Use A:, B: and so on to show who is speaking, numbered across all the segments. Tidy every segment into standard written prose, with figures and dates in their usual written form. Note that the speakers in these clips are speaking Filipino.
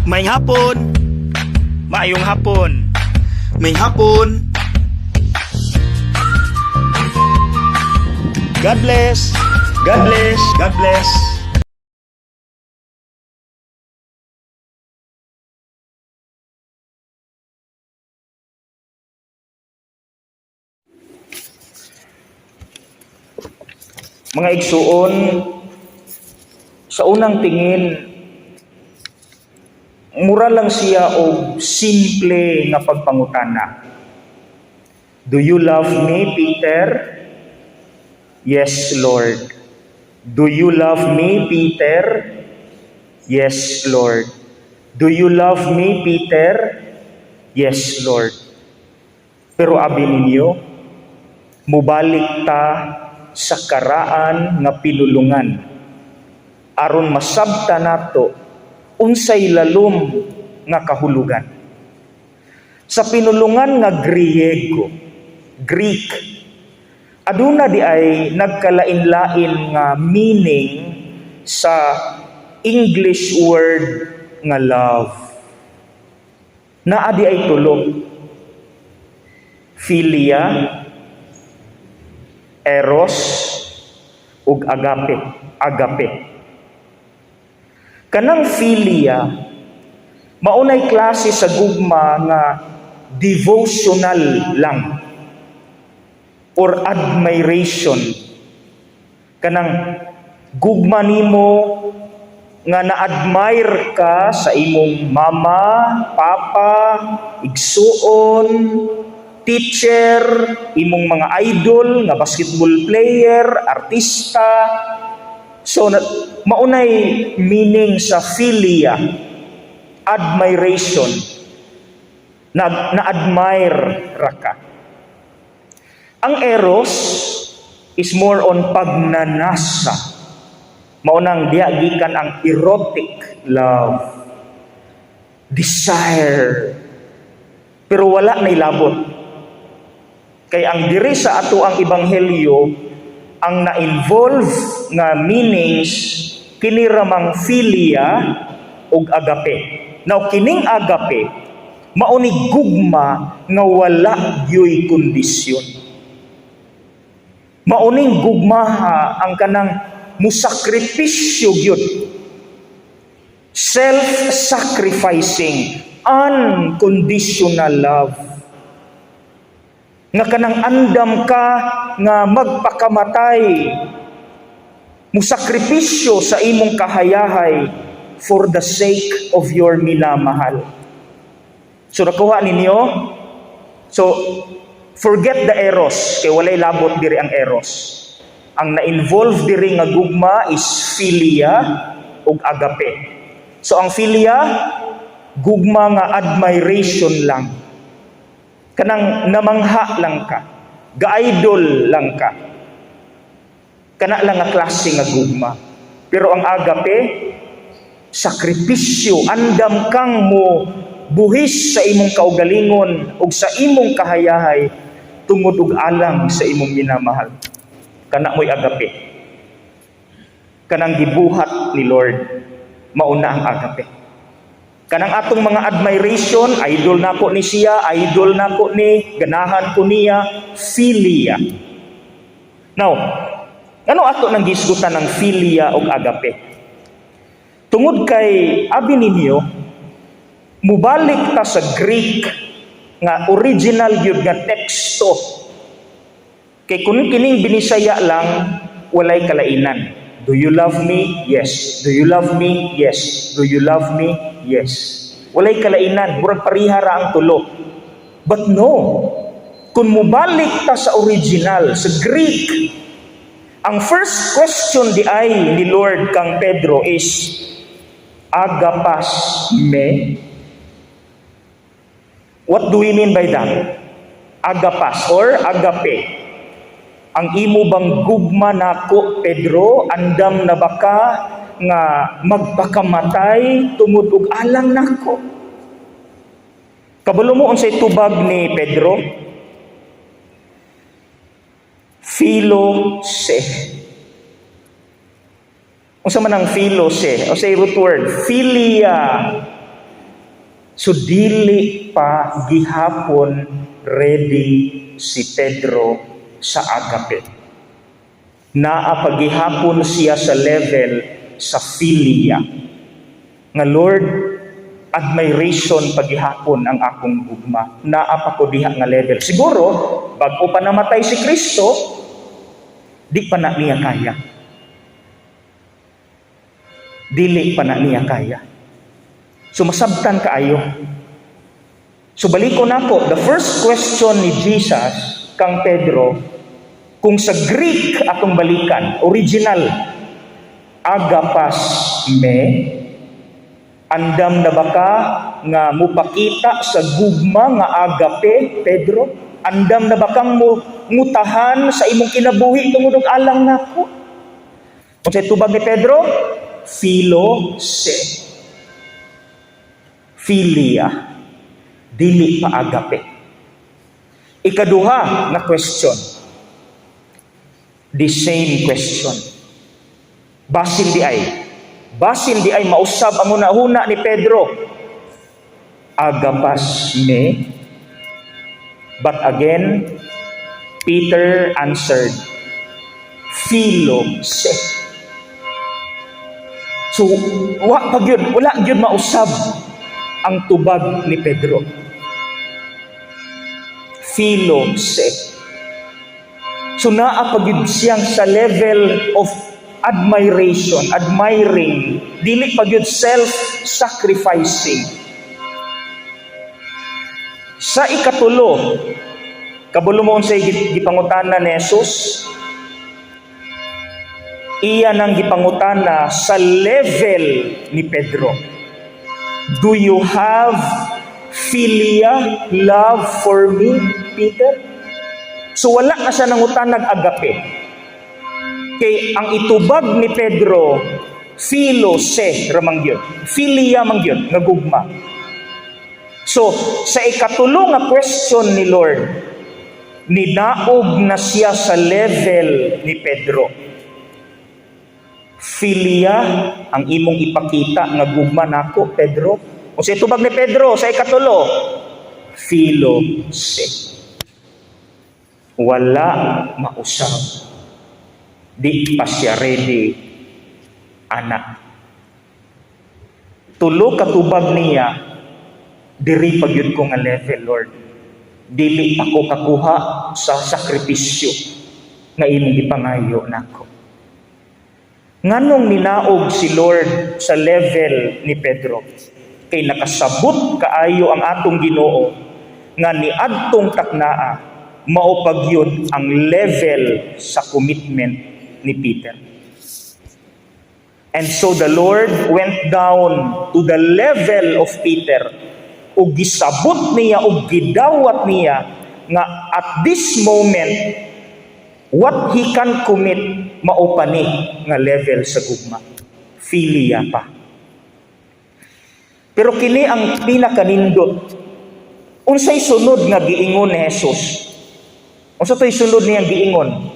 A: Maayong hapon.
B: Maayong hapon.
A: Maayong hapon.
B: God bless. God bless.
A: God bless.
B: Mga igsuon, sa unang tingin, mura lang siya og simple nga pagpangutana. Do you love me, Peter? Yes, Lord. Do you love me, Peter? Yes, Lord. Do you love me, Peter? Yes, Lord. Pero abi ninyo, mubalik ta sa karaan nga pinulungan aron masabta nato unsay lalom nga kahulugan. Sa pinulungan nga Greek, aduna di ay nagkalain-lain nga meaning sa English word nga love. Naa di ay tulo: philia, eros, ug agape. Kanang philia, maunay klase sa gugma nga devotional lang or admiration. Kanang gugma nimo nga na-admire ka sa imong mama, papa, igsuon, teacher, imong mga idol nga basketball player, artista. So maunay meaning sa philia, admiration. Na-admire ra ka. Ang eros is more on pagnanasa. Maunang diya gikan ang erotic love, desire. Pero wala na ilabot. Kay ang diri sa ato ang ebanghelyo, ang na-involve nga meanings kini ramang philia ug agape. Now kining agape mao ni gugma nga wala gyoy kondisyon. Mao ning gugmaha ang kanang musakripisyo gyud. Self-sacrificing, unconditional love. Nga kanang andam ka nga magpakamatay, musakripisyo sa imong kahayahay for the sake of your minamahal. So nakuha ninyo? So forget the eros, kay walay labot diri ang eros. Ang na-involve diri nga gugma is philia ug agape. So ang philia, gugma nga admiration lang. Kanang namangha lang ka, ga-idol lang ka. Kana lang nga klase nga gugma. Pero ang agape, sakripisyo, andam kang mo buhis sa imong kaugalingon ug sa imong kahayahay tungod ug alang sa imong minamahal. Kana mo'y agape. Kanang gibuhat ni Lord, mauna ang agape. Kanang atong mga admiration, idol nako ni siya, idol nako ni, ganahan ko niya, philia. Now, ano ato nang gisgutan ng philia o agape? Tungod kay abi ninyo, mubalik ta sa Greek nga original gyud nga teksto. Kay kung kining binisaya lang, walay kalainan. Do you love me? Yes. Do you love me? Yes. Do you love me? Yes. Walay kalainan, murag pareha ra ang tulo. But no, kung mubalik ta sa original, sa Greek, ang first question di ay ni Lord kang Pedro is, agapas me? What do we mean by that? Agapas or agape. Ang imo bang gugma nako, Pedro, andam na baka nga magpakamatay tungod og alang nako? Kabalo mo unsay tubag ni Pedro? Philose. Unsa man ang philose? O say root word, philia. So dili pa gihapon ready si Pedro sa agape. Naa pa gihapon siya sa level sa philia. Nga Lord, admiration pagihapon ang akong gugma. Naa pa ko diha nga level. Siguro, bago pa namatay si Kristo, di pa na niya kaya. Dili pa na niya kaya. So masabtan kaayo. So balikon nako, the first question ni Jesus kang Pedro, kung sa Greek atong balikan, original, agapas me, andam na baka nga mupakita sa gugma nga agape, Pedro? Andam na bakang mutahan sa imong kinabuhi tungod og alang nako? Unsay tubag ni Pedro? Philose. Philia. Dili pa agape. Ikaduha na question. The same question. Basin di ay mausab ang una-una ni Pedro. Agapas me. But again, Peter answered, Philose. So, wala gyud mausab ang tubag ni Pedro. Philose. So naa pagyud siyang sa level of admiration, admiring, dili pagyud self-sacrificing. Sa ikatulo, kabulumon sa gipangutana ni Jesus, iya nang gipangutana sa level ni Pedro. Do you have philia, love for me, Peter? So wala na siya nangutanag agape. Kay ang itubag ni Pedro, philose ramangyod. Philia mangyod, nga gugma. So, sa ikatulo nga question ni Lord, ninaog na siya sa level ni Pedro. Philia ang imong ipakita nga gugma nako, Pedro. O sa itubag ni Pedro, sa ikatulo, philose. Wala mausab. Di pa siya ready, anak. Tulo katubag niya, diri pagyud ko nga level, Lord. Dili ako kakuha sa sakripisyo nga imong gipangayo nako. Nganong ninaog si Lord sa level ni Pedro? Kay nakasabot kaayo ang atong Ginoo nga niadtong taknaa mao pagyud ang level sa commitment ni Peter. And so the Lord went down to the level of Peter ug gisabot niya ug gidawat niya nga at this moment what he can commit mao pa ni nga level sa gugma. Philia pa. Pero kini ang pinakanindot. Unsay sunod nga giingon ni Jesus? Unsa toy sunod niyang giingon?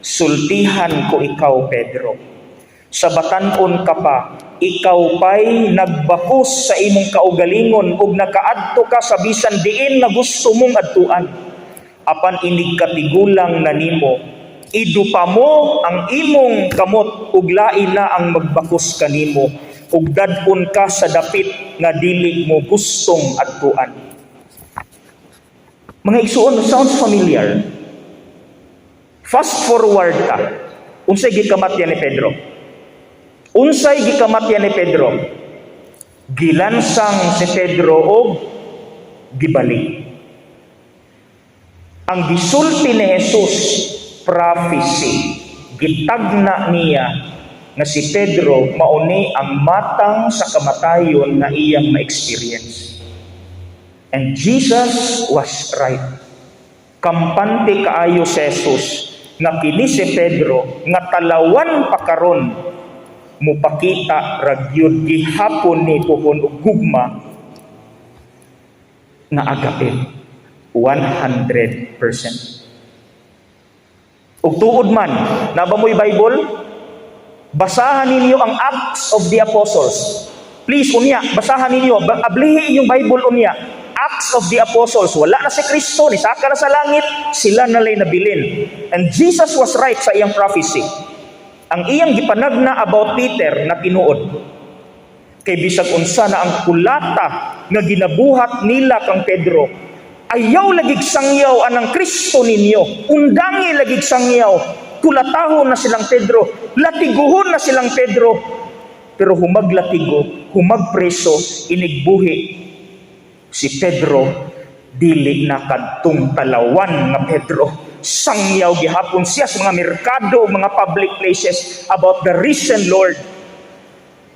B: Sultihan ko ikaw, Pedro. Sa batan-on ka pa, ikaw pa'y nagbakos sa imong kaugalingon ug nakaadto ka sa bisan diin nga gusto mong adtuan. Apan inig katigulang na nimo, idupa mo ang imong kamot ug lain na ang magbakos kanimo ug dadon ka sa dapit nga dili mo gustong adtuan. Mga igsuon, sounds familiar. Fast forward ka. Unsay gikamatyan ni Pedro? Unsay gikamatyan ni Pedro? Gilansang si Pedro og gibalik. Ang gisulti ni Jesus, prophecy, gitagna niya na si Pedro mauni ang matang sa kamatayon na iyang ma-experience. And Jesus was right. Kampante kaayo si Jesus na kini si Pedro nga talawan pa karon mupakita ragyod gihapon ni puhon og gugma nga agape 100%. Ug tuod man, naba mo'y Bible, basahan ninyo ang Acts of the Apostles. Please, unya, basahan ninyo, ablihi inyong Bible unya. Acts of the Apostles, wala na si Kristo, nisaka na sa langit, sila nalay nabilin. And Jesus was right sa iyang prophecy. Ang iyang gipanagna about Peter na tinuod. Kay bisag unsa na ang kulata nga ginabuhat nila kang Pedro, ayaw lagig sangyaw anang Kristo ninyo, undangi lagig sangyaw, kulatahon na silang Pedro, latiguhon na silang Pedro, pero humaglatigo, humagpreso, inigbuhi si Pedro, dili na kadtong talawan nga Pedro. Sangyaw gihapon siya sa mga merkado, mga public places about the risen Lord.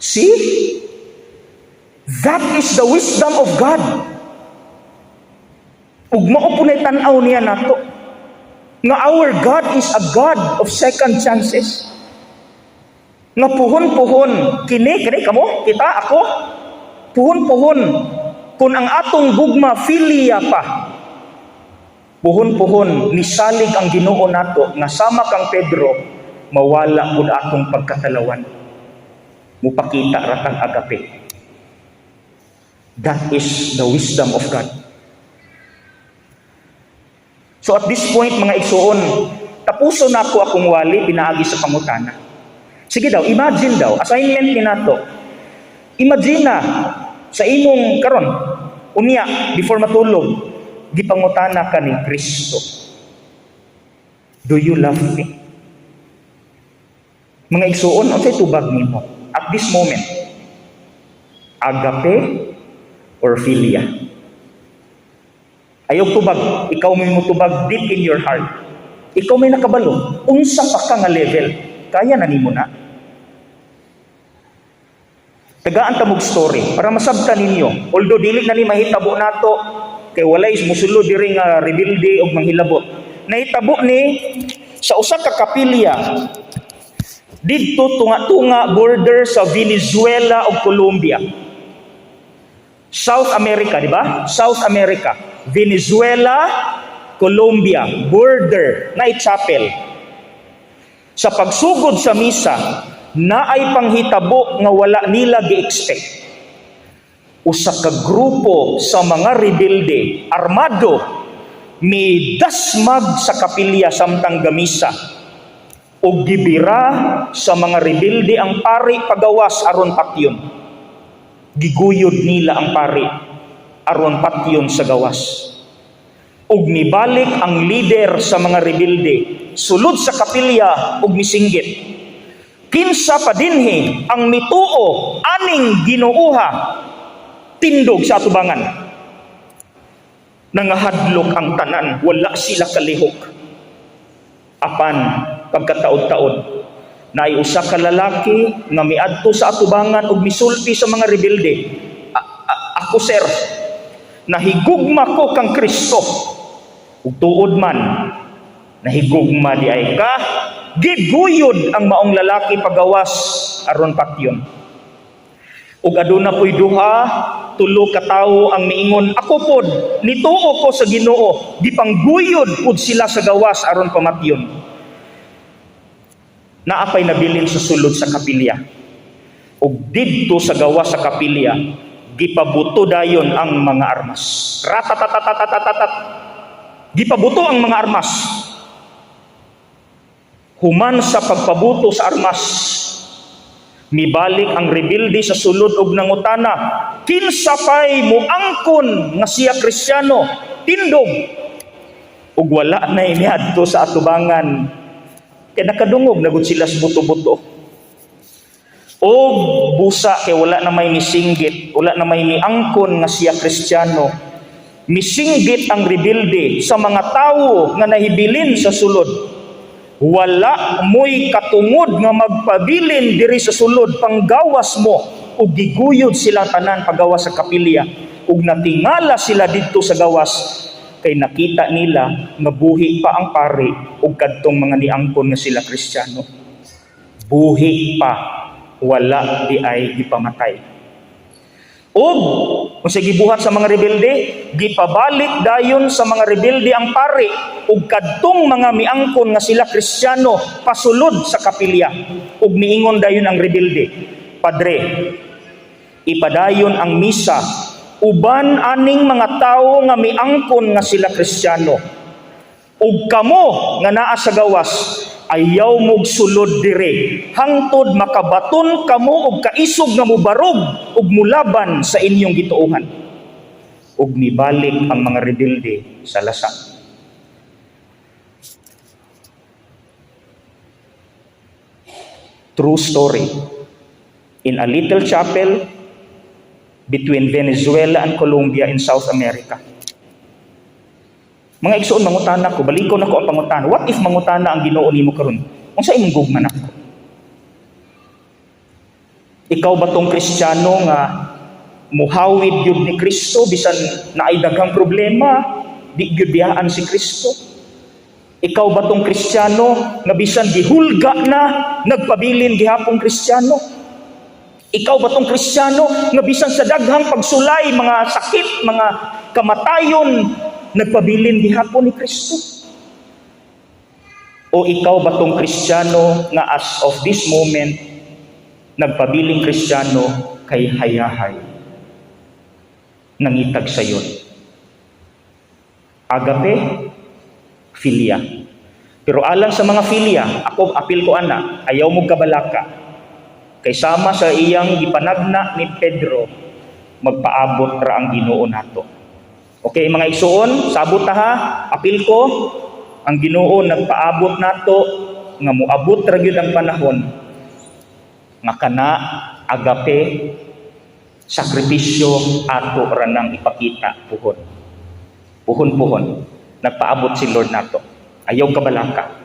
B: See? That is the wisdom of God. Ug mao punay tan-aw niya nato nga our God is a God of second chances. Nga puhon-puhon kini kamo, kita, ako, puhon-puhon kung ang atong gugma filia pa, puhon-puhon nisalig ang Ginoo nato nga sama kang Pedro, mawala pud atong pagkatalawan, mupakita ratang agape. That is the wisdom of God. So at this point, mga igsuon, tapuso na ako akong wali, pinaagi sa pangutana. Sige daw, imagine daw, assignment ni nato. Imagine na, sa imong karon, unya, before matulog, gipangutana ka ni Kristo. Do you love me? Mga igsuon, unsay tubag nimo at this moment? Agape or philia? Ayaw tubag, ikaw may mutubag deep in your heart. Ikaw may nakabalo, unsa pa ka nga level, kaya na nimo na. Tagaan ta mog story para masabtan ninyo. Although dili na ni mahitabo nato kay walay musulod diri nga rebelde og manghilabot. Nahitabo ni sa usa ka kapilya didto tunga-tunga border sa Venezuela ug Colombia. South America, di ba? South America, Venezuela, Colombia, border, night chapel. Sa pagsugod sa misa, naay panghitabo nga wala nila gi-expect. Usa ka grupo sa mga rebelde, armado, midasmag sa kapilya samtang gamisa. O gibira sa mga rebelde ang pari pagawas aron patyon. Giguyod nila ang pari aron patyon sa gawas. Ug nibalik ang leader sa mga rebelde sulod sa kapilya ug misinggit. Kinsa pa dinhi ang mituo aning Ginooha tindog sa atubangan. Nangahadlok ang tanan, wala sila kalihok. Apan pagkataod-taod naay usa ka lalaki nga miadto sa atubangan ug misulti sa mga rebelde. Ako sir, nahigugma ko kang Kristo. Ug tuod man nahigugma di ay ka, giguyod ang maong lalaki pagawas aron patyon. Ug aduna poy duha, tulo ka tawo ang miingon, ako pod nituo ko sa Ginoo, gipangguyod pud sila sa gawas aron pamatyon. Naapay nabilin sa sulod sa kapilya. Ug didto sa gawas sa kapilya, gipabuto dayon ang mga armas. Ratatatatatatat. Gipabuto ang mga armas. Human sa pagpabuto sa armas, mibalik ang rebelde sa sulod og nangutana, kinsa pay moangkon nga siya Kristiyano, tindog. Ug wala na iniadto sa atubangan, kaya nakadungog na gud sila sa buto-buto. O busa kay wala na may misinggit, wala na may miangkon nga siya Kristiyano. Misinggit ang rebelde sa mga tawo nga nahibilin sa sulod. Wala mo'y katungod nga magpabilin diri sa sulod, panggawas mo ug giguyod sila tanan pagawas sa kapilya ug natingala sila didto sa gawas kay nakita nila nga buhi pa ang pari ug kadtong mga niangkon nga sila Kristiyano. Buhi pa, wala di ay gipamatay. Ug kung sa gibuhat sa mga rebelde, gipabalik dayon sa mga rebelde ang pari ug kadtong mga miangkon nga sila Kristiyano pasulod sa kapilya ug miingon dayon ang rebelde, Padre, ipadayon ang misa uban aning mga tawo nga miangkon nga sila Kristiyano. Ug kamo nga naa sa gawas, ayaw mog sulod dire hangtod makabaton kamo og kaisog nga mubarog ug mulaban sa inyong gituohan. Ug mibalik ang mga rebelde sa lasang. True story. In a little chapel between Venezuela and Colombia in South America. Mga igsoon, mangutana ko, baliko na ko ang pangutana. What if mangutana ang Ginoo nimo karon? Unsa imong gugma nako? Ikaw ba tong Kristiyano nga muhawid yun ni Kristo bisan naay daghang problema, di gyud biyaan si Kristo? Ikaw ba tong Kristiyano nga bisan gihulga na nagpabilin gihapon Kristiyano? Ikaw ba tong Kristiyano nga bisan sa daghang pagsulay, mga sakit, mga kamatayon, nagpabilin gihapon ni Kristo? O ikaw ba tong Kristiyano nga as of this moment nagpabiling Kristiyano kay hayahay, nangitag sayon? Agape, filia. Pero alang sa mga filia, ako apil ko ana, ayaw mo kabalaka. Kay sama sa iyang gipanagna ni Pedro, magpaabot ra ang Ginoo nato. Okay, mga igsoon, sabot ta ha, apil ko, ang Ginoo nagpaabot nato nga moabot ra gyud ang panahon nga kana agape sakripisyo ato ra nang ipakita puhon. Puhon-puhon. Nagpaabot si Lord nato. Ayaw kabalaka.